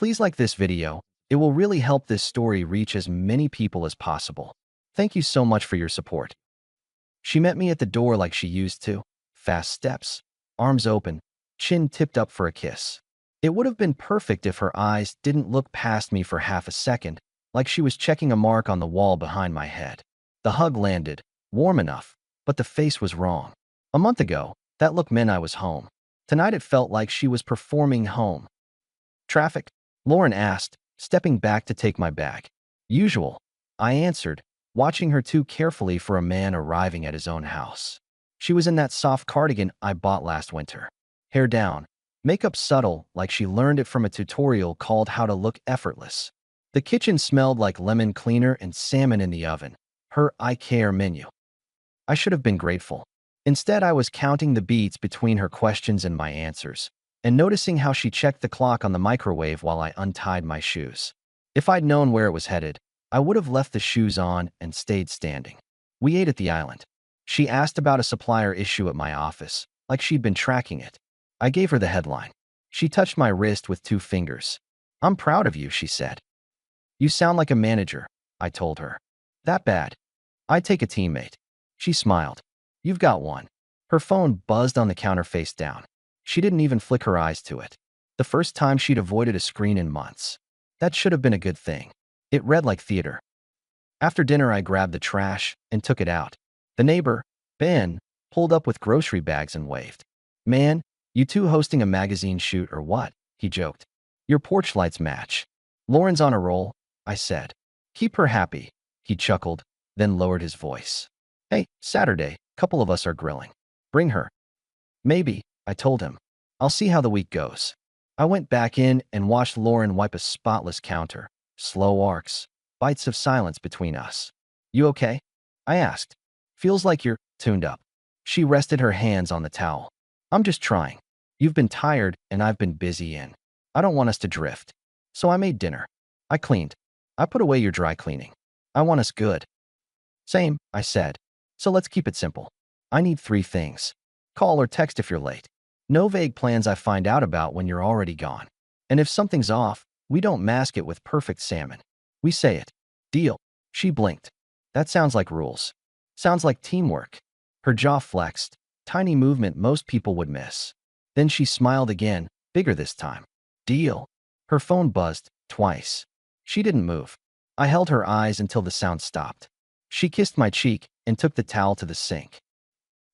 Please like this video. It will really help this story reach as many people as possible. Thank you so much for your support. She met me at the door like she used to. Fast steps, arms open, chin tipped up for a kiss. It would have been perfect if her eyes didn't look past me for half a second, like she was checking a mark on the wall behind my head. The hug landed, warm enough, but the face was wrong. A month ago, that look meant I was home. Tonight it felt like she was performing home. Traffic? Lauren asked, stepping back to take my bag. Usual, I answered, watching her too carefully for a man arriving at his own house. She was in that soft cardigan I bought last winter. Hair down, makeup subtle like she learned it from a tutorial called How to Look Effortless. The kitchen smelled like lemon cleaner and salmon in the oven. Her I care menu. I should have been grateful. Instead, I was counting the beats between her questions and my answers, and noticing how she checked the clock on the microwave while I untied my shoes. If I'd known where it was headed, I would have left the shoes on and stayed standing. We ate at the island. She asked about a supplier issue at my office, like she'd been tracking it. I gave her the headline. She touched my wrist with 2 fingers. "I'm proud of you," she said. "You sound like a manager," I told her. "That bad? I'd take a teammate." She smiled. "You've got one." Her phone buzzed on the counter face down. She didn't even flick her eyes to it. The first time she'd avoided a screen in months. That should have been a good thing. It read like theater. After dinner, I grabbed the trash and took it out. The neighbor, Ben, pulled up with grocery bags and waved. "Man, you two hosting a magazine shoot or what?" he joked. "Your porch lights match." "Lauren's on a roll," I said. "Keep her happy," he chuckled, then lowered his voice. "Hey, Saturday, couple of us are grilling. Bring her." "Maybe," I told him. "I'll see how the week goes." I went back in and watched Lauren wipe a spotless counter. Slow arcs, bites of silence between us. "You okay?" I asked. "Feels like you're tuned up." She rested her hands on the towel. "I'm just trying. You've been tired and I've been busy and I don't want us to drift. So I made dinner. I cleaned. I put away your dry cleaning. I want us good." "Same," I said. "So let's keep it simple. I need 3 things. Call or text if you're late. No vague plans I find out about when you're already gone. And if something's off, we don't mask it with perfect salmon. We say it. Deal." She blinked. "That sounds like rules. Sounds like teamwork." Her jaw flexed, tiny movement most people would miss. Then she smiled again, bigger this time. "Deal." Her phone buzzed, twice. She didn't move. I held her eyes until the sound stopped. She kissed my cheek and took the towel to the sink.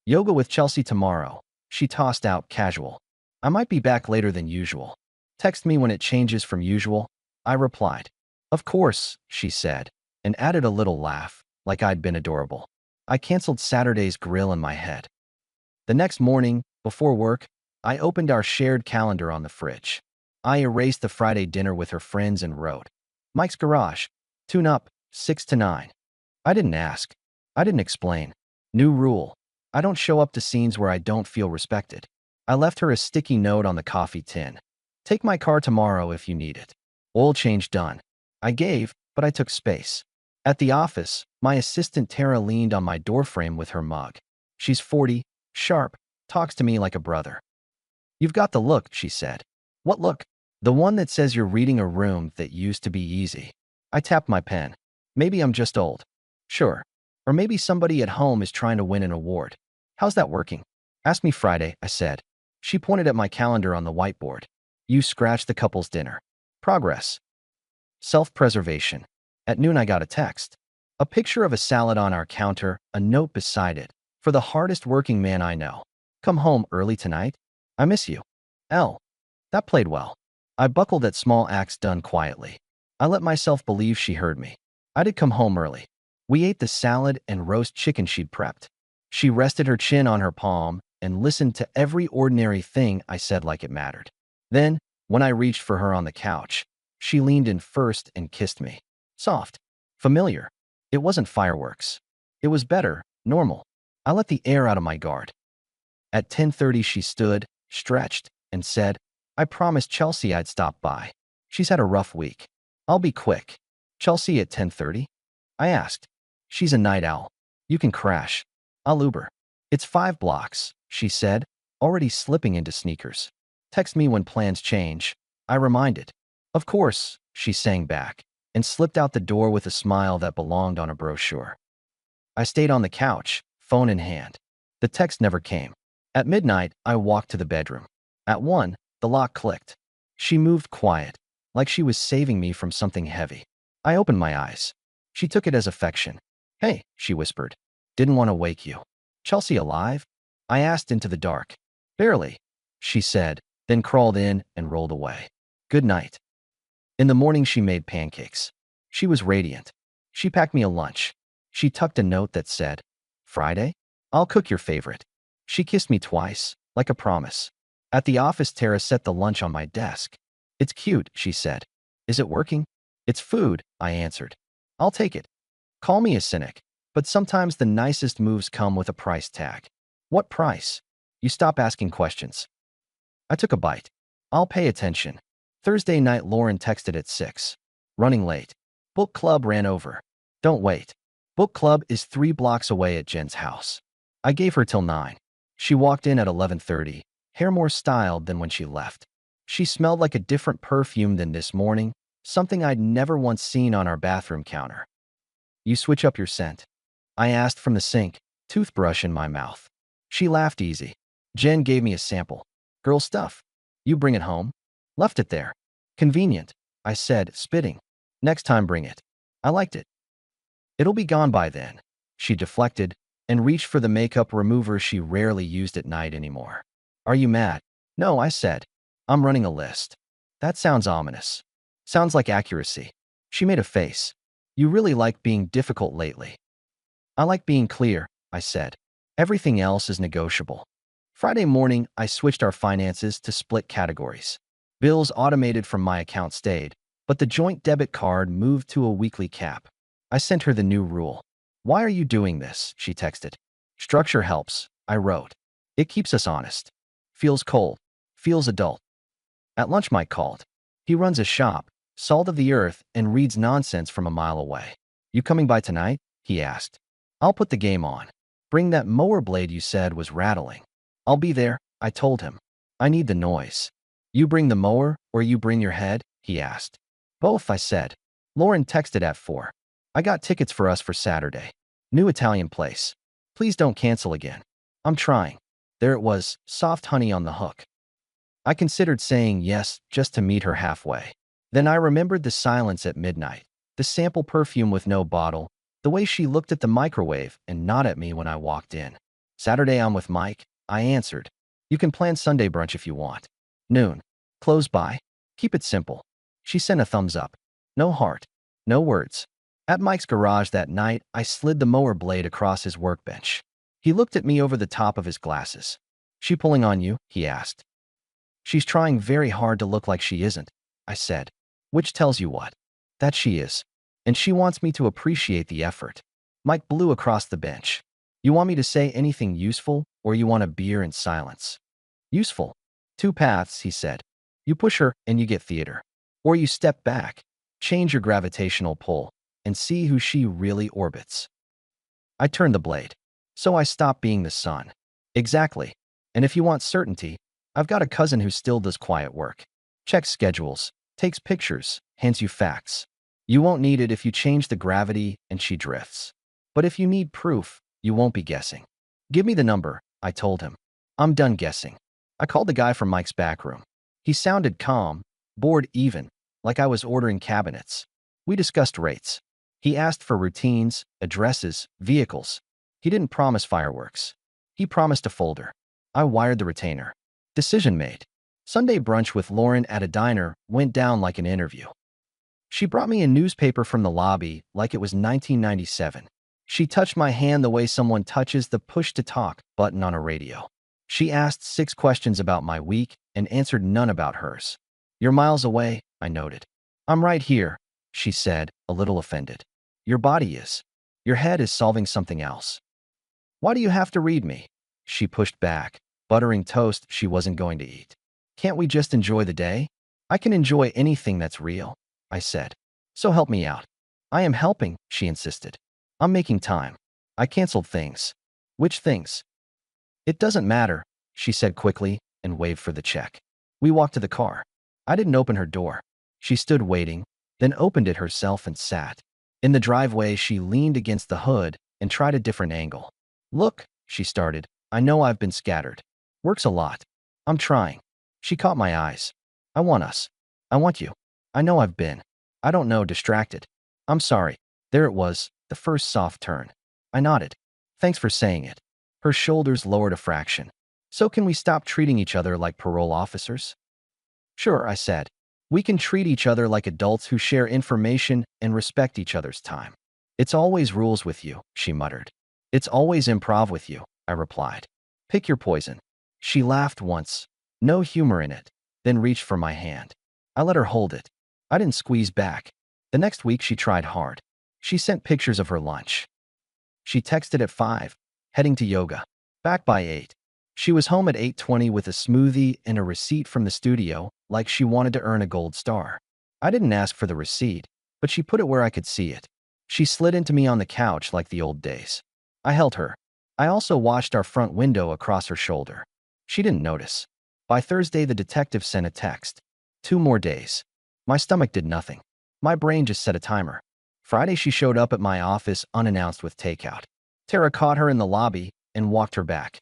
"Yoga with Chelsea tomorrow," she tossed out, casual. "I might be back later than usual. Text me when it changes from usual," I replied. "Of course," she said, and added a little laugh, like I'd been adorable. I canceled Saturday's grill in my head. The next morning, before work, I opened our shared calendar on the fridge. I erased the Friday dinner with her friends and wrote, "Mike's Garage, tune up, 6 to 9. I didn't ask. I didn't explain. New rule. I don't show up to scenes where I don't feel respected. I left her a sticky note on the coffee tin. "Take my car tomorrow if you need it. Oil change done." I gave, but I took space. At the office, my assistant Tara leaned on my doorframe with her mug. She's 40, sharp, talks to me like a brother. "You've got the look," she said. "What look?" "The one that says you're reading a room that used to be easy." I tapped my pen. "Maybe I'm just old." "Sure. Or maybe somebody at home is trying to win an award. How's that working?" "Ask me Friday," I said. She pointed at my calendar on the whiteboard. "You scratched the couple's dinner. Progress. Self-preservation." At noon I got a text. A picture of a salad on our counter, a note beside it. "For the hardest working man I know. Come home early tonight? I miss you. L." That played well. I buckled at small acts done quietly. I let myself believe she heard me. I did come home early. We ate the salad and roast chicken she'd prepped. She rested her chin on her palm and listened to every ordinary thing I said like it mattered. Then, when I reached for her on the couch, she leaned in first and kissed me. Soft. Familiar. It wasn't fireworks. It was better, normal. I let the air out of my guard. At 10:30 she stood, stretched, and said, "I promised Chelsea I'd stop by. She's had a rough week. I'll be quick." "Chelsea at 10:30? I asked. "She's a night owl. You can crash. I'll Uber." "It's 5 blocks," she said, already slipping into sneakers. "Text me when plans change," I reminded. Of course, she sang back, and slipped out the door with a smile that belonged on a brochure. I stayed on the couch, phone in hand. The text never came. At midnight, I walked to the bedroom. At 1, the lock clicked. She moved quiet, like she was saving me from something heavy. I opened my eyes. She took it as affection. "Hey," she whispered. "Didn't want to wake you." "Chelsea alive?" I asked into the dark. "Barely," she said, then crawled in and rolled away. "Good night." In the morning, she made pancakes. She was radiant. She packed me a lunch. She tucked a note that said, "Friday? I'll cook your favorite." She kissed me twice, like a promise. At the office, Tara set the lunch on my desk. "It's cute," she said. "Is it working?" "It's food," I answered. "I'll take it." Call me a cynic, but sometimes the nicest moves come with a price tag. "What price?" You stop asking questions. I took a bite. "I'll pay attention." Thursday night, Lauren texted at 6. "Running late. Book club ran over." "Don't wait. Book club is 3 blocks away at Jen's house." I gave her till 9. She walked in at 11:30, hair more styled than when she left. She smelled like a different perfume than this morning, something I'd never once seen on our bathroom counter. "You switch up your scent?" I asked from the sink, toothbrush in my mouth. She laughed easy. "Jen gave me a sample. Girl stuff. You bring it home?" "Left it there." "Convenient," I said, spitting. "Next time bring it." I liked it. "It'll be gone by then." She deflected and reached for the makeup remover she rarely used at night anymore. "Are you mad?" "No," I said. "I'm running a list." "That sounds ominous." "Sounds like accuracy." She made a face. "You really like being difficult lately." "I like being clear," I said. "Everything else is negotiable." Friday morning, I switched our finances to split categories. Bills automated from my account stayed, but the joint debit card moved to a weekly cap. I sent her the new rule. "Why are you doing this?" she texted. "Structure helps," I wrote. "It keeps us honest." Feels cold. Feels adult. At lunch, Mike called. He runs a shop, salt of the earth, and reads nonsense from a mile away. "You coming by tonight?" he asked. "I'll put the game on." "Bring that mower blade you said was rattling." "I'll be there," I told him. "I need the noise." "You bring the mower or you bring your head?" he asked. "Both," I said. Lauren texted at 4. "I got tickets for us for Saturday. New Italian place. Please don't cancel again." "I'm trying." There it was, soft honey on the hook. I considered saying yes just to meet her halfway. Then I remembered the silence at midnight, the sample perfume with no bottle, the way she looked at the microwave and nodded at me when I walked in. "Saturday I'm with Mike," I answered. "You can plan Sunday brunch if you want." "Noon. Close by. Keep it simple." She sent a thumbs up. No heart. No words. At Mike's garage that night, I slid the mower blade across his workbench. He looked at me over the top of his glasses. "She pulling on you?" he asked. "She's trying very hard to look like she isn't," I said. "Which tells you what?" "That she is. And she wants me to appreciate the effort." Mike blew across the bench. "You want me to say anything useful, or you want a beer in silence?" "Useful. 2 paths," he said. "You push her and you get theater. Or you step back, change your gravitational pull, and see who she really orbits." I turned the blade. "So I stopped being the sun." "Exactly. And if you want certainty, I've got a cousin who still does quiet work. Checks schedules, takes pictures, hands you facts. You won't need it if you change the gravity and she drifts. But if you need proof, you won't be guessing." "Give me the number," I told him. "I'm done guessing." I called the guy from Mike's back room. He sounded calm, bored even, like I was ordering cabinets. We discussed rates. He asked for routines, addresses, vehicles. He didn't promise fireworks. He promised a folder. I wired the retainer. Decision made. Sunday brunch with Lauren at a diner went down like an interview. She brought me a newspaper from the lobby like it was 1997. She touched my hand the way someone touches the push-to-talk button on a radio. She asked 6 questions about my week and answered none about hers. "You're miles away," I noted. "I'm right here," she said, a little offended. "Your body is. Your head is solving something else." "Why do you have to read me?" She pushed back, buttering toast she wasn't going to eat. "Can't we just enjoy the day?" "I can enjoy anything that's real," I said. "So help me out." "I am helping," she insisted. "I'm making time." I canceled things. "Which things?" "It doesn't matter," she said quickly and waved for the check. We walked to the car. I didn't open her door. She stood waiting, then opened it herself and sat. In the driveway, she leaned against the hood and tried a different angle. Look, she started. I know I've been scattered. Works a lot. I'm trying. She caught my eyes. I want us. I want you. I know I've been. I don't know, distracted. I'm sorry. There it was, the first soft turn. I nodded. Thanks for saying it. Her shoulders lowered a fraction. So can we stop treating each other like parole officers? Sure, I said. We can treat each other like adults who share information and respect each other's time. It's always rules with you, she muttered. It's always improv with you, I replied. Pick your poison. She laughed once, no humor in it, then reached for my hand. I let her hold it. I didn't squeeze back. The next week she tried hard. She sent pictures of her lunch. She texted at 5, heading to yoga. Back by 8. She was home at 8:20 with a smoothie and a receipt from the studio, like she wanted to earn a gold star. I didn't ask for the receipt, but she put it where I could see it. She slid into me on the couch like the old days. I held her. I also watched our front window across her shoulder. She didn't notice. By Thursday, the detective sent a text. 2 more days. My stomach did nothing. My brain just set a timer. Friday, she showed up at my office unannounced with takeout. Tara caught her in the lobby and walked her back.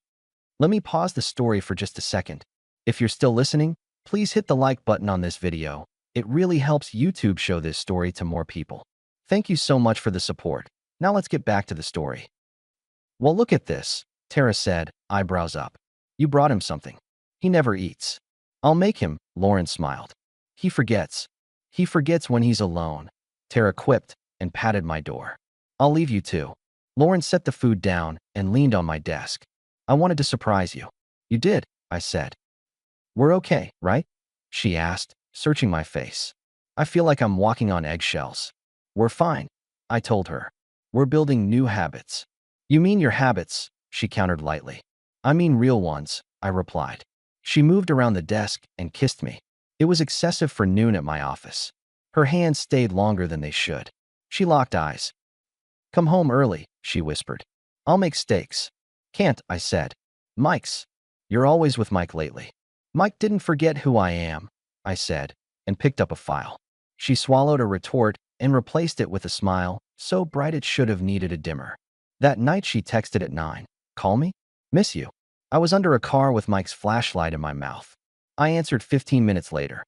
Let me pause the story for just a second. If you're still listening, please hit the like button on this video. It really helps YouTube show this story to more people. Thank you so much for the support. Now let's get back to the story. Well, look at this, Tara said, eyebrows up. You brought him something. He never eats. I'll make him, Lauren smiled. He forgets. He forgets when he's alone, Tara quipped and patted my door. I'll leave you too. Lauren set the food down and leaned on my desk. I wanted to surprise you. You did, I said. We're okay, right? She asked, searching my face. I feel like I'm walking on eggshells. We're fine, I told her. We're building new habits. You mean your habits, she countered lightly. I mean real ones, I replied. She moved around the desk and kissed me. It was excessive for noon at my office. Her hands stayed longer than they should. She locked eyes. Come home early, she whispered. I'll make steaks. Can't, I said. Mike's. You're always with Mike lately. Mike didn't forget who I am, I said, and picked up a file. She swallowed a retort and replaced it with a smile, so bright it should have needed a dimmer. That night she texted at 9. Call me? Miss you. I was under a car with Mike's flashlight in my mouth. I answered 15 minutes later.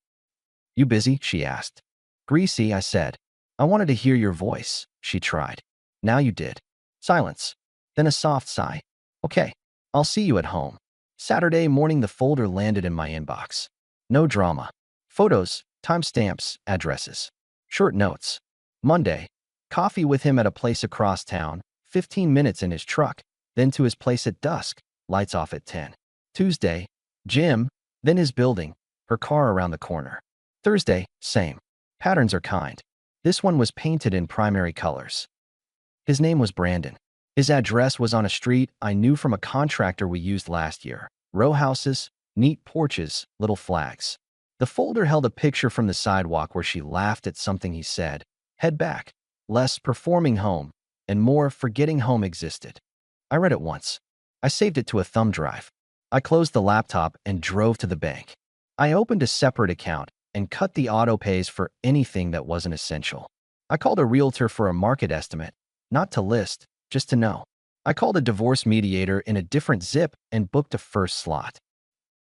You busy? She asked. Greasy, I said. I wanted to hear your voice, she tried. Now you did. Silence. Then a soft sigh. Okay, I'll see you at home. Saturday morning the folder landed in my inbox. No drama. Photos, timestamps, addresses. Short notes. Monday. Coffee with him at a place across town, 15 minutes in his truck, then to his place at dusk, lights off at 10. Tuesday. Gym, then his building, her car around the corner. Thursday, same. Patterns are kind. This one was painted in primary colors. His name was Brandon. His address was on a street I knew from a contractor we used last year. Row houses, neat porches, little flags. The folder held a picture from the sidewalk where she laughed at something he said. Head back. Less performing home, and more forgetting home existed. I read it once. I saved it to a thumb drive. I closed the laptop and drove to the bank. I opened a separate account and cut the auto pays for anything that wasn't essential. I called a realtor for a market estimate, not to list, just to know. I called a divorce mediator in a different zip and booked a first slot.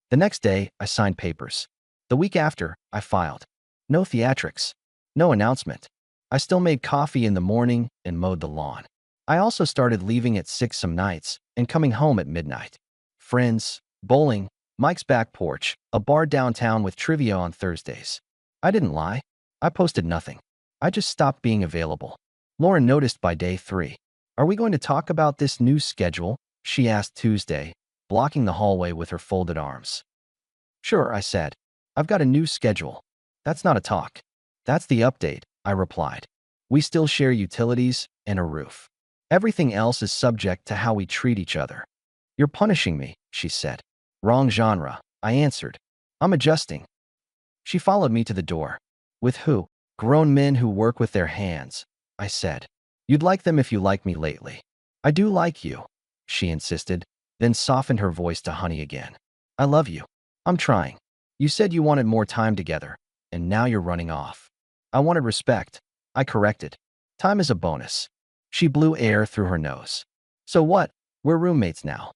The next day, I signed papers. The week after, I filed. No theatrics. No announcement. I still made coffee in the morning and mowed the lawn. I also started leaving at 6 some nights and coming home at midnight. Friends, bowling, Mike's back porch, a bar downtown with trivia on Thursdays. I didn't lie. I posted nothing. I just stopped being available. Lauren noticed by day 3. Are we going to talk about this new schedule? She asked Tuesday, blocking the hallway with her folded arms. Sure, I said. I've got a new schedule. That's not a talk. That's the update, I replied. We still share utilities and a roof. Everything else is subject to how we treat each other. You're punishing me, she said. Wrong genre, I answered. I'm adjusting. She followed me to the door. With who? Grown men who work with their hands, I said. You'd like them if you like me lately. I do like you, she insisted, then softened her voice to honey again. I love you. I'm trying. You said you wanted more time together. and now you're running off. I wanted respect. I corrected. Time is a bonus. She blew air through her nose. So what? We're roommates now.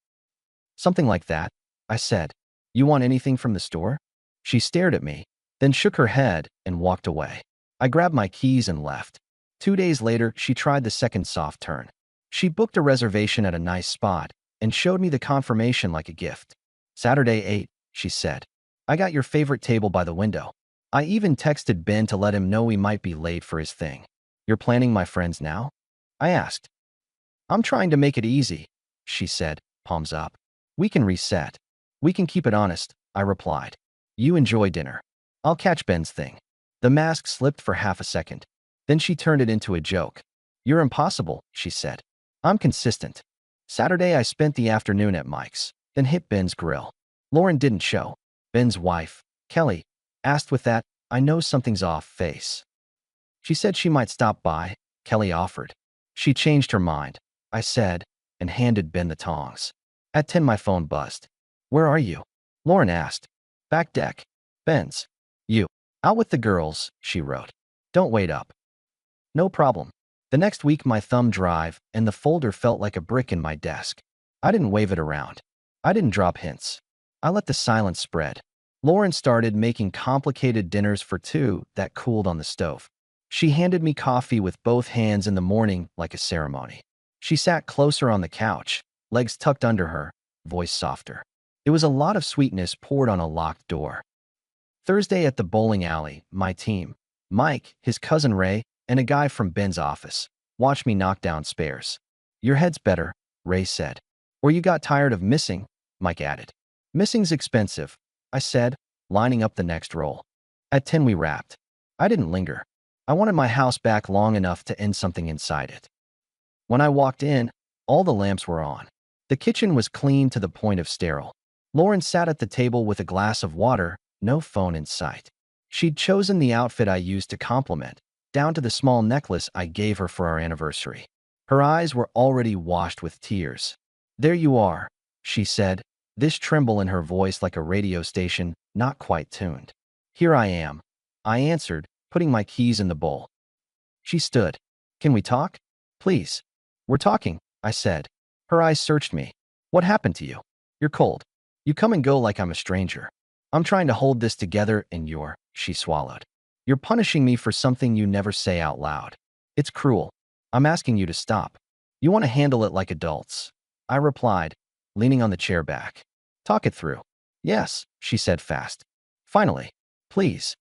Something like that, I said. You want anything from the store? She stared at me, then shook her head and walked away. I grabbed my keys and left. 2 days later, she tried the second soft turn. She booked a reservation at a nice spot and showed me the confirmation like a gift. Saturday 8, she said. I got your favorite table by the window. I even texted Ben to let him know we might be late for his thing. You're planning my friends now? I asked. I'm trying to make it easy, she said, palms up. We can reset. We can keep it honest, I replied. You enjoy dinner. I'll catch Ben's thing. The mask slipped for half a second. Then she turned it into a joke. You're impossible, she said. I'm consistent. Saturday, I spent the afternoon at Mike's, then hit Ben's grill. Lauren didn't show. Ben's wife, Kelly, asked with that, I know something's off face. She said she might stop by, Kelly offered. She changed her mind, I said, and handed Ben the tongs. At 10, my phone buzzed. Where are you? Lauren asked. Back deck. Ben's. You. Out with the girls, she wrote. Don't wait up. No problem. The next week, my thumb drive and the folder felt like a brick in my desk. I didn't wave it around. I didn't drop hints. I let the silence spread. Lauren started making complicated dinners for two that cooled on the stove. She handed me coffee with both hands in the morning like a ceremony. She sat closer on the couch, legs tucked under her, voice softer. It was a lot of sweetness poured on a locked door. Thursday at the bowling alley, my team, Mike, his cousin Ray, and a guy from Ben's office, watched me knock down spares. Your head's better, Ray said. Or you got tired of missing, Mike added. Missing's expensive, I said, lining up the next roll. At 10, we wrapped. I didn't linger. I wanted my house back long enough to end something inside it. When I walked in, all the lamps were on. The kitchen was clean to the point of sterile. Lauren sat at the table with a glass of water, no phone in sight. She'd chosen the outfit I used to compliment, down to the small necklace I gave her for our anniversary. Her eyes were already washed with tears. There you are, she said, this tremble in her voice like a radio station not quite tuned. Here I am, I answered, putting my keys in the bowl. She stood. Can we talk? Please. We're talking, I said. Her eyes searched me. What happened to you? You're cold. You come and go like I'm a stranger. I'm trying to hold this together and she swallowed. You're punishing me for something you never say out loud. It's cruel. I'm asking you to stop. You want to handle it like adults. I replied, leaning on the chair back. Talk it through. Yes, she said fast. Finally. Please.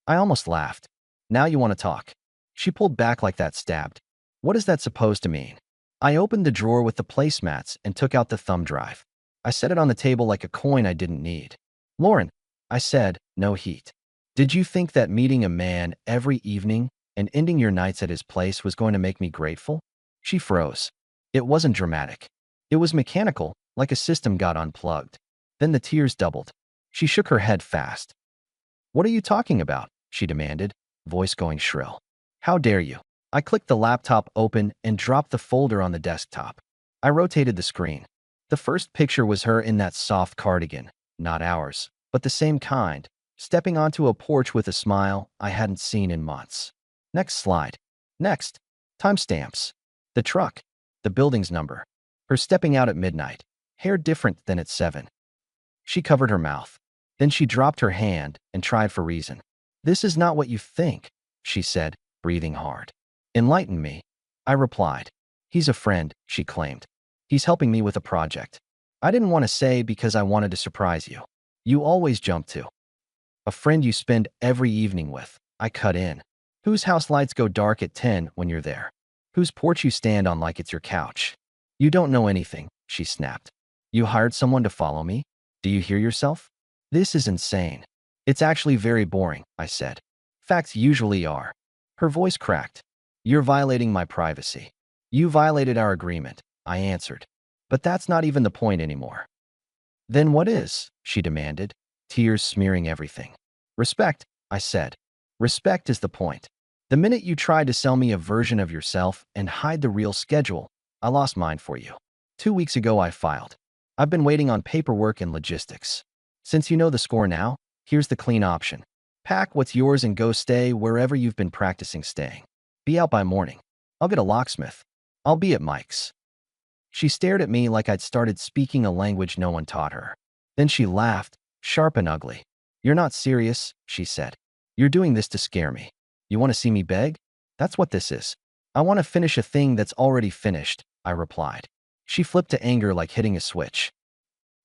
I almost laughed. Now you want to talk. She pulled back like that stabbed. What is that supposed to mean? I opened the drawer with the placemats and took out the thumb drive. I set it on the table like a coin I didn't need. Lauren, I said, no heat. Did you think that meeting a man every evening and ending your nights at his place was going to make me grateful? She froze. It wasn't dramatic. It was mechanical, like a system got unplugged. Then the tears doubled. She shook her head fast. What are you talking about? She demanded, voice going shrill. How dare you? I clicked the laptop open and dropped the folder on the desktop. I rotated the screen. The first picture was her in that soft cardigan, not ours, but the same kind, stepping onto a porch with a smile I hadn't seen in months. Next slide. Next. Timestamps. The truck. The building's number. Her stepping out at midnight. Hair different than at 7. She covered her mouth. Then she dropped her hand and tried for reason. This is not what you think, she said, breathing hard. Enlighten me. I replied. He's a friend, she claimed. He's helping me with a project. I didn't want to say because I wanted to surprise you. You always jump to. A friend you spend every evening with, I cut in. Whose house lights go dark at 10 when you're there? Whose porch you stand on like it's your couch? You don't know anything, she snapped. You hired someone to follow me? Do you hear yourself? This is insane. It's actually very boring, I said. Facts usually are. Her voice cracked. You're violating my privacy. You violated our agreement, I answered. But that's not even the point anymore. Then what is? She demanded, tears smearing everything. Respect, I said. Respect is the point. The minute you tried to sell me a version of yourself and hide the real schedule, I lost mine for you. 2 weeks ago I filed. I've been waiting on paperwork and logistics. Since you know the score now, here's the clean option. Pack what's yours and go stay wherever you've been practicing staying. Be out by morning. I'll get a locksmith. I'll be at Mike's." She stared at me like I'd started speaking a language no one taught her. Then she laughed, sharp and ugly. "You're not serious," she said. "You're doing this to scare me. You want to see me beg? That's what this is." "I want to finish a thing that's already finished," I replied. She flipped to anger like hitting a switch.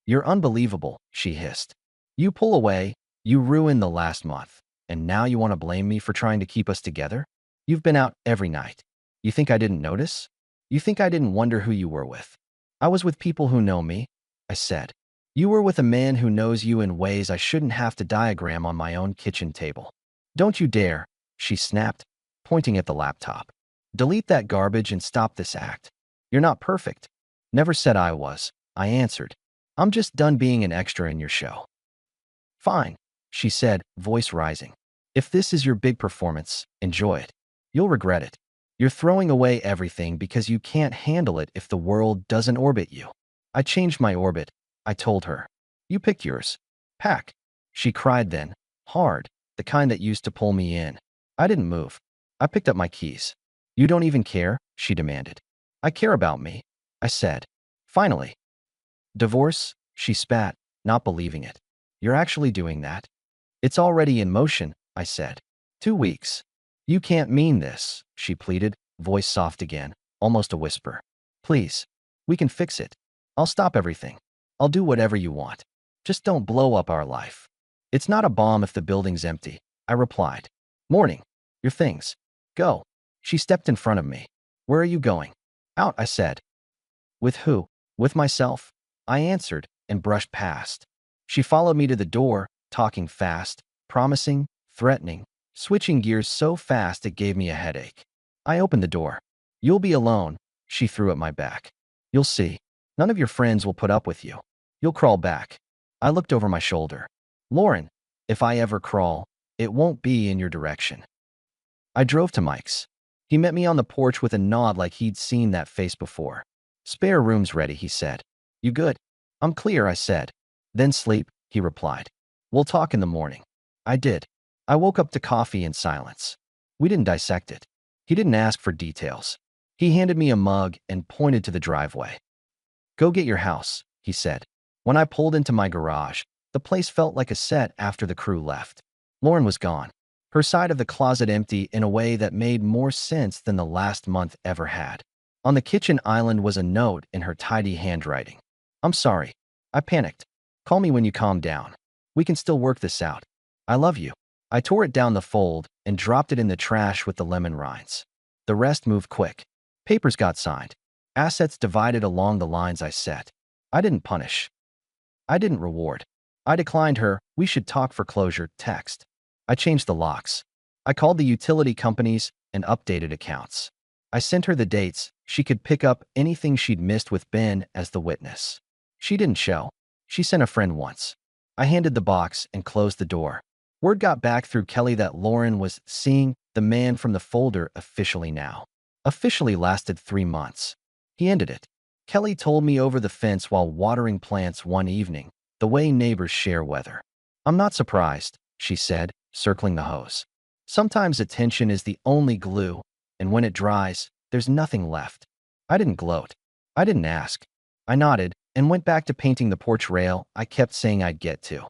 "You're unbelievable," she hissed. "You pull away, you ruined the last month, and now you want to blame me for trying to keep us together? You've been out every night. You think I didn't notice? You think I didn't wonder who you were with?" "I was with people who know me," I said. "You were with a man who knows you in ways I shouldn't have to diagram on my own kitchen table." "Don't you dare," she snapped, pointing at the laptop. "Delete that garbage and stop this act. You're not perfect." "Never said I was," I answered. "I'm just done being an extra in your show." "Fine," she said, voice rising. "If this is your big performance, enjoy it. You'll regret it. You're throwing away everything because you can't handle it if the world doesn't orbit you." "I changed my orbit," I told her. "You pick yours." "Pack," she cried then, hard, the kind that used to pull me in. I didn't move. I picked up my keys. "You don't even care?" she demanded. "I care about me," I said. "Finally." "Divorce?" she spat, not believing it. "You're actually doing that?" "It's already in motion," I said. 2 weeks. "You can't mean this," she pleaded, voice soft again, almost a whisper. "Please. We can fix it. I'll stop everything. I'll do whatever you want. Just don't blow up our life." "It's not a bomb if the building's empty," I replied. "Morning. Your things. Go." She stepped in front of me. "Where are you going?" "Out," I said. "With who?" "With myself," I answered and brushed past. She followed me to the door, talking fast, promising, threatening, switching gears so fast it gave me a headache. I opened the door. "You'll be alone," she threw at my back. "You'll see. None of your friends will put up with you. You'll crawl back." I looked over my shoulder. "Lauren, if I ever crawl, it won't be in your direction." I drove to Mike's. He met me on the porch with a nod like he'd seen that face before. "Spare room's ready," he said. "You good?" "I'm clear," I said. "Then sleep," he replied. "We'll talk in the morning." I did. I woke up to coffee in silence. We didn't dissect it. He didn't ask for details. He handed me a mug and pointed to the driveway. "Go get your house," he said. When I pulled into my garage, the place felt like a set after the crew left. Lauren was gone, her side of the closet empty in a way that made more sense than the last month ever had. On the kitchen island was a note in her tidy handwriting. "I'm sorry. I panicked. Call me when you calm down. We can still work this out. I love you." I tore it down the fold and dropped it in the trash with the lemon rinds. The rest moved quick. Papers got signed. Assets divided along the lines I set. I didn't punish. I didn't reward. I declined her "we should talk for closure" text. I changed the locks. I called the utility companies and updated accounts. I sent her the dates. She could pick up anything she'd missed with Ben as the witness. She didn't show. She sent a friend once. I handed the box and closed the door. Word got back through Kelly that Lauren was seeing the man from the folder officially now. Officially lasted 3 months. He ended it. Kelly told me over the fence while watering plants one evening, the way neighbors share weather. "I'm not surprised," she said, circling the hose. "Sometimes attention is the only glue, and when it dries, there's nothing left." I didn't gloat. I didn't ask. I nodded and went back to painting the porch rail I kept saying I'd get to.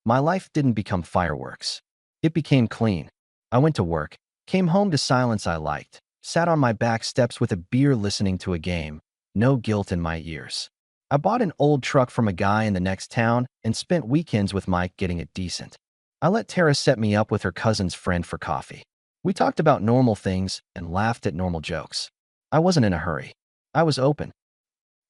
My life didn't become fireworks. It became clean. I went to work, came home to silence I liked, sat on my back steps with a beer listening to a game, no guilt in my ears. I bought an old truck from a guy in the next town and spent weekends with Mike getting it decent. I let Tara set me up with her cousin's friend for coffee. We talked about normal things and laughed at normal jokes. I wasn't in a hurry. I was open.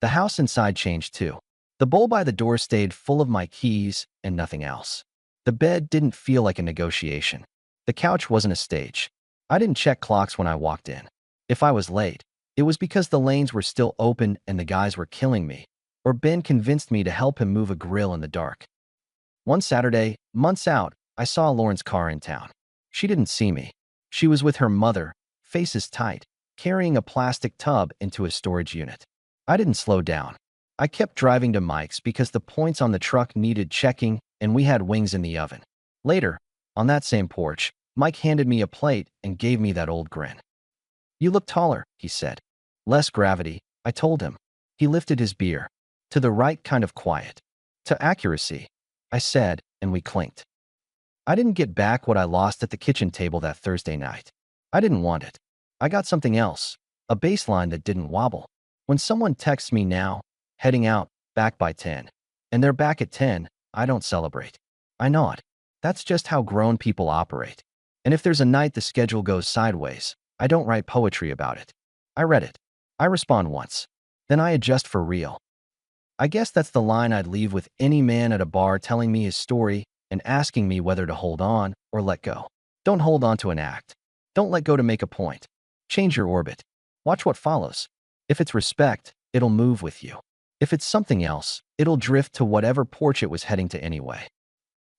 The house inside changed too. The bowl by the door stayed full of my keys and nothing else. The bed didn't feel like a negotiation. The couch wasn't a stage. I didn't check clocks when I walked in. If I was late, it was because the lanes were still open and the guys were killing me, or Ben convinced me to help him move a grill in the dark. One Saturday, months out, I saw Lauren's car in town. She didn't see me. She was with her mother, faces tight, carrying a plastic tub into a storage unit. I didn't slow down. I kept driving to Mike's because the points on the truck needed checking and we had wings in the oven. Later, On that same porch, Mike handed me a plate and gave me that old grin. "You look taller," he said. "Less gravity," I told him. He lifted his beer. "To the right kind of quiet." "To accuracy," I said, and we clinked. I didn't get back what I lost at the kitchen table that Thursday night. I didn't want it. I got something else, a baseline that didn't wobble. When someone texts me now, heading out, back by 10, and they're back at 10, I don't celebrate. I know it. That's just how grown people operate. And if there's a night the schedule goes sideways, I don't write poetry about it. I read it. I respond once. Then I adjust for real. I guess that's the line I'd leave with any man at a bar telling me his story and asking me whether to hold on or let go. Don't hold on to an act. Don't let go to make a point. Change your orbit. Watch what follows. If it's respect, it'll move with you. If it's something else, it'll drift to whatever porch it was heading to anyway.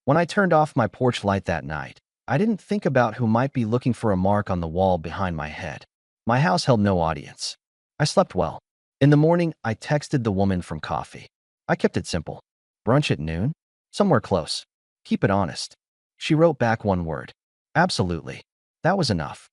When I turned off my porch light that night, I didn't think about who might be looking for a mark on the wall behind my head. My house held no audience. I slept well. In the morning, I texted the woman from coffee. I kept it simple. "Brunch at noon? Somewhere close. Keep it honest." She wrote back one word. "Absolutely." That was enough.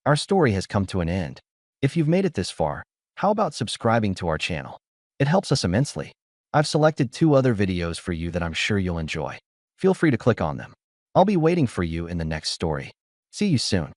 Our story has come to an end. If you've made it this far, how about subscribing to our channel? It helps us immensely. I've selected 2 other videos for you that I'm sure you'll enjoy. Feel free to click on them. I'll be waiting for you in the next story. See you soon.